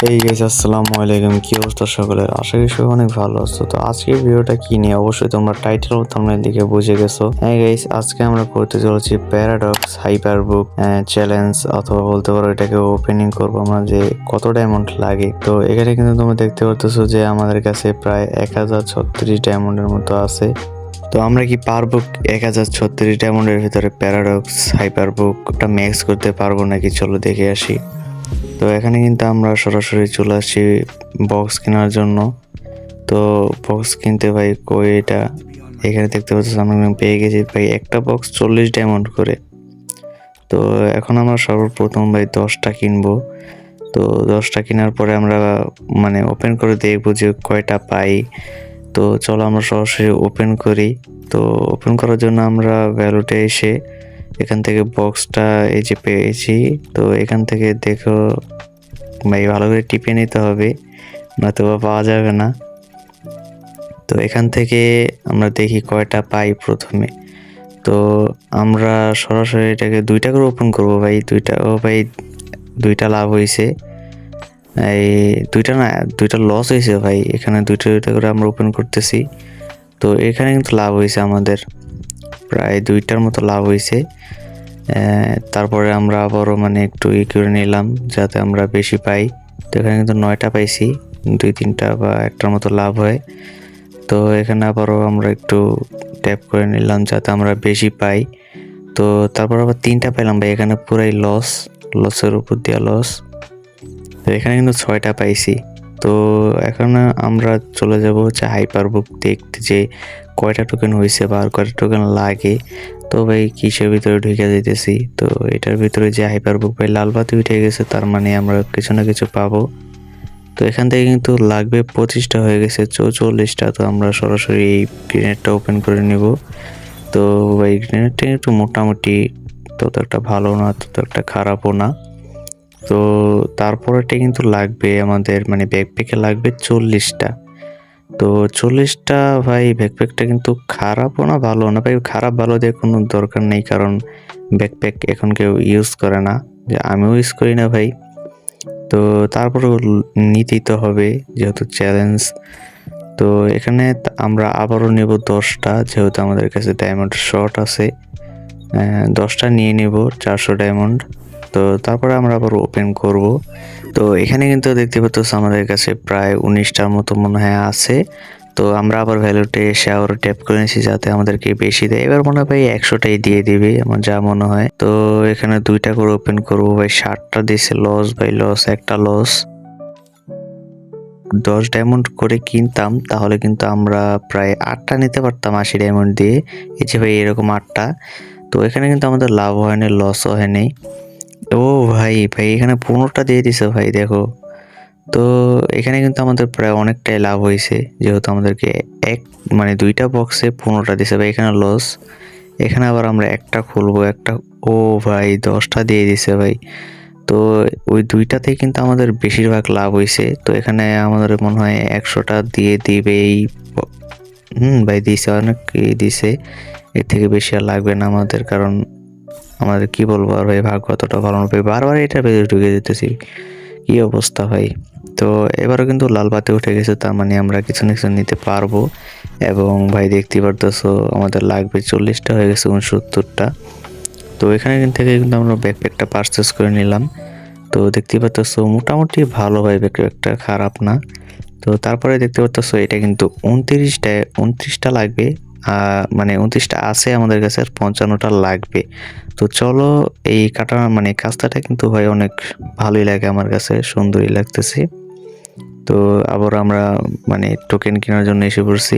এই গাইস, আসসালামু আলাইকুম। কি অবস্থা সকলের? আশা করি সবাই অনেক ভালো আছো। তো আজকের ভিডিওটা কি নিয়ে অবশ্যই তোমরা টাইটেল ও থাম্বনেল দেখে বুঝে গেছো। হ্যাঁ গাইস, আজকে আমরা করতে চলেছি প্যারাডক্স হাইপারবুক চ্যালেঞ্জ, অথবা বলতে পারো এটাকে ওপেনিং করবো আমরা, যে কত ডায়মন্ড লাগে। তো এখানে কিন্তু তোমরা দেখতে পারতেছো যে আমাদের কাছে প্রায় 1036 ডায়মন্ডের মতো আছে। তো আমরা কি পারবো 1036 ডায়মন্ডের ভিতরে প্যারাডক্স হাইপারবুকটা ম্যাক্স করতে পারবো নাকি? চলো দেখে আসি। তো এখানে কিন্তু আমরা সরাসরি চলে আসছি বক্স কেনার জন্য। তো বক্স কিনতে ভাই কই এটা, এখানে দেখতে পাচ্ছি আমরা পেয়ে গেছি ভাই একটা বক্স 40 ডায়মন্ড করে। তো এখন আমরা সর্বপ্রথম ভাই 10টা কিনবো। তো 10টা কেনার পরে আমরা ওপেন করে দেখবো যে কয়টা পাই। তো চলো আমরা সরাসরি ওপেন করি। তো ওপেন করার জন্য আমরা ভ্যালুতে এসে এখান থেকে বক্সটা এই যে পেয়েছি। তো এখান থেকে দেখো ভাই, ভালো করে টিপে নিতে হবে, নয়তো পাওয়া যাবে না। তো এখান থেকে আমরা দেখি কয়টা পাই প্রথমে। তো আমরা সরাসরি এটাকে 2টা করে ওপেন করবো ভাই। দুইটা লাভ হয়েছে, এই দুইটা লস হয়েছে ভাই। এখানে দুইটা করে আমরা ওপেন করতেছি। তো এখানে কিন্তু লাভ হয়েছে আমাদের, প্রায় 2টার মতো লাভ হয়েছে। তারপরে আমরা আবারও একটু করে নিলাম যাতে আমরা বেশি পাই। তো এখানে কিন্তু 9টা পাইছি, 2-3টা বা একটার মতো লাভ হয়। তো এখানে আবারও আমরা একটু ট্যাপ করে নিলাম যাতে আমরা বেশি পাই। তো তারপর আবার 3টা পেলাম ভাই, এখানে পুরাই লসের উপর দিয়া লস। তো এখানে কিন্তু 6টা পাইছি। তো এখন আমরা চলে যাব হচ্ছে হাইপারবুক দেখতে, যে কয়টা টোকেন হয়েছে বা আর কয়টা টোকেন লাগে। তো ভাই কিসের ভিতরে ঢুকে যেতেছি। তো এটার ভিতরে যে হাইপারবুক ভাই লাল বাতি উঠে গেছে, তার মানে আমরা কিছু না কিছু পাবো। তো এখান থেকে কিন্তু লাগবে 25টা, হয়ে গেছে 44টা। তো আমরা সরাসরি এই গ্রেনেডটা ওপেন করে নিব। তো ভাই গ্রেনেডটা একটু মোটামুটি, তত একটা ভালো না, তত একটা খারাপও না। তো তারপরেটা কিন্তু লাগবে আমাদের, ব্যাকপ্যাকে লাগবে 40টা। তো 40টা ভাই, ব্যাকপ্যাকটা কিন্তু খারাপও না ভালো না ভাই। খারাপ ভালো দিয়ে কোনো দরকার নেই, কারণ ব্যাকপ্যাক এখন কেউ ইউজ করে না, যে আমিও ইউজ করি না ভাই। তো তারপরেও নিতেই তো হবে যেহেতু চ্যালেঞ্জ। তো এখানে আমরা আবারও নেব 10টা, যেহেতু আমাদের কাছে ডায়মন্ড শর্ট আছে। 10টা নিয়ে নেব 400 ডায়মন্ড। তো তারপরে আমরা আবার ওপেন করব। তো এখানে কিন্তু দেখতে পাচ্ছ আমাদের কাছে প্রায় 19টার মতো মনে হয় আছে। তো আমরা আবার ভ্যালুতে এসে আবার ট্যাপ করে নিয়েছি যাতে আমাদেরকে বেশি দেয়। এবার মনে হয় ভাই 100টাই দিয়ে দিবে আমার যা মনে হয়। তো এখানে 2টা করে ওপেন করবো ভাই। 60টা দিয়েছে লস ভাই, লস একটা লস। 10 ডায়মন্ড করে কিনতাম তাহলে কিন্তু আমরা প্রায় 8টা নিতে পারতাম 80 ডায়মন্ড দিয়ে। এই যে ভাই এরকম 8টা। তো এখানে কিন্তু আমাদের লাভ হয়নি, লসও হয়নি। ও ভাই এখানে 15টা দিয়ে দিছে ভাই, দেখো। তো এখানে কিন্তু আমাদের প্রায় অনেকটাই লাভ হয়েছে, যেহেতু আমাদেরকে 2টা বক্সে 15টা দিছে ভাই। এখানে লস। এখানে আবার আমরা একটা খুলবো, একটা। ও ভাই 10টা দিয়ে দিছে ভাই। তো ওই 2টাতেই কিন্তু আমাদের বেশিরভাগ লাভ হয়েছে। তো এখানে আমাদের মনে হয় 100টা দিয়ে দিবেই। ভাই দিছে, অনেক দিছে। এর থেকে বেশি আর লাগবে না আমাদের, কারণ আমাদের কি বলবো আর ভাই, ভাগ্য অতটা ভালো না ভাই। বারবার এটা ভেতরে ঢুকে যেতেছি, কি অবস্থা ভাই। তো এবারও কিন্তু লাল বাতি উঠে গেছে, তার মানে আমরা কিছু না কিছু নিতে পারবো। এবং ভাই দেখতে পারতেছো আমাদের লাগবে 40টা, হয়ে গেছে 69টা। তো এখানে থেকে কিন্তু আমরা ব্যাকপ্যাকটা পারচেস করে নিলাম। তো দেখতে পারতেছো মোটামুটি ভালো ভাই, ব্যাকপ্যাকটা খারাপ না। তো তারপরে দেখতে পারতেছো এটা কিন্তু 29টা লাগবে। 29টা আছে আমাদের কাছে, আর 55টা লাগবে। তো চলো এই কাজটা কিন্তু ভাই অনেক ভালোই লাগে আমার কাছে, সুন্দরই লাগতেছে। তো আবার আমরা টোকেন কেনার জন্য এসে পড়ছি।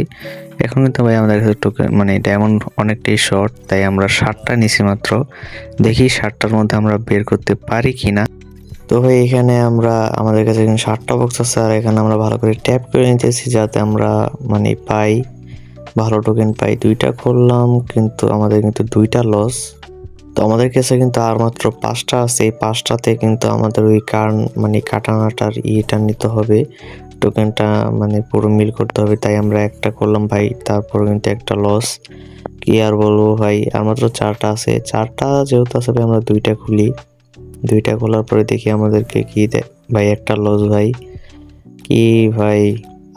এখন কিন্তু ভাই আমাদের কাছে টোকেন ডায়মন্ড অনেকটাই শর্ট, তাই আমরা 60টা নিছি মাত্র। দেখি 60টার মধ্যে আমরা বের করতে পারি কিনা। তো ভাই এখানে আমাদের কাছে 60টা বক্স আছে, আর এখানে আমরা ভালো করে ট্যাপ করে নিতেছি যাতে আমরা পাই, ভালো টোকেন পাই। 2টা করলাম কিন্তু আমাদের কিন্তু 2টা লস। তো আমাদের কাছে কিন্তু আর মাত্র 5টা আছে। এই 5টাতে কিন্তু আমাদের ওই কাটানাটার ইয়েটা নিতে হবে, টোকেনটা পুরো মিল করতে হবে। তাই আমরা একটা করলাম ভাই, তারপর কিন্তু একটা লস। কি আর বলবো ভাই, আর মাত্র 4টা আছে। 4টা যেহেতু আছে ভাই, আমরা 2টা খুলি। 2টা খোলার পরে দেখি আমাদেরকে কি দেয়। ভাই একটা লস ভাই, কি ভাই,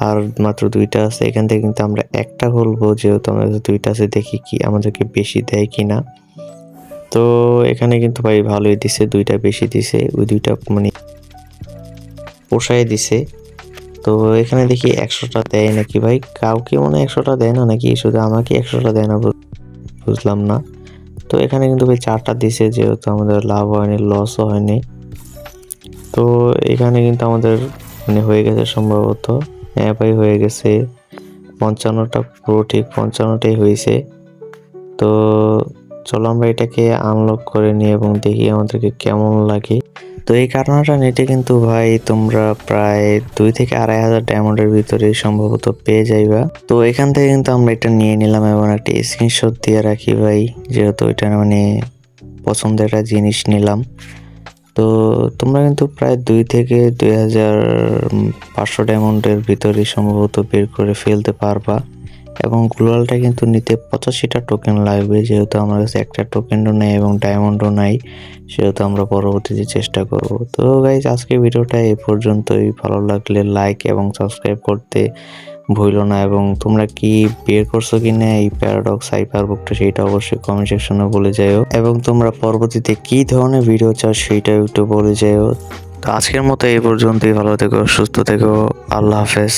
আর মাত্র 2টা আছে। এখান থেকে কিন্তু আমরা একটা খুলবো, যেহেতু আমাদের 2টা আছে, দেখি কি আমাদেরকে বেশি দেয় কিনা। তো এখানে কিন্তু ভাই ভালোই দিছে, 2টা বেশি দিছে, ওই 2টা মানে পোষায় দিছে। তো এখানে দেখি 100টা দেয় নাকি ভাই, কাউকে মনে 100টা দেয় না নাকি, শুধু আমাকে 100টা দেয় না, বুঝলাম না। তো এখানে কিন্তু ভাই 4টা দিছে, যেহেতু আমাদের লাভ হয়নি, লসও হয়নি। তো এখানে কিন্তু আমাদের মানে হয়ে গেছে সম্ভবত। হ্যাঁ ভাই হয়ে গেছে, 55টা পুরো ঠিক 55টাই হয়েছে। তো চলো আমরা এটাকে আনলক করে নিই এবং দেখি আমাদেরকে কেমন লাগে। তো এই কারণটা নিতে কিন্তু ভাই তোমরা প্রায় 2 থেকে 2,500 ডায়মন্ডের ভিতরে সম্ভবত পেয়ে যাইবা। তো এখান থেকে কিন্তু আমরা এটা নিয়ে নিলাম এবং একটা স্ক্রিনশট দিয়ে রাখি ভাই, যেহেতু এটা মানে পছন্দের একটা জিনিস নিলাম। তো তোমরা কিন্তু প্রায় 2 থেকে 2,500 ডায়মন্ডের ভিতরে সম্ভবত বের করে ফেলতে পারবা। এবং গ্লোয়ালটা কিন্তু নিতে 85টা টোকেন লাগবে, যেহেতু আমার কাছে একটা টোকেনও নেই এবং ডায়মন্ডও নাই, সেহেতু আমরা পরবর্তীতে চেষ্টা করব। তো গাইজ আজকের ভিডিওটা এই পর্যন্তই। ভালো লাগলে লাইক এবং সাবস্ক্রাইব করতে ভুলো না, এবং তোমরা কি বের করছো কিনা এই প্যারাডক্স হাইপারবুকটা সেটা অবশ্যই কমেন্ট সেকশনে বলে যাও, এবং তোমরা পরবর্তীতে কি ধরনের ভিডিও চাও সেটাও একটু বলে যাও। তো আজকের মতো এই পর্যন্তই, ভালো থেকো, সুস্থ থেকো, আল্লাহ হাফেজ।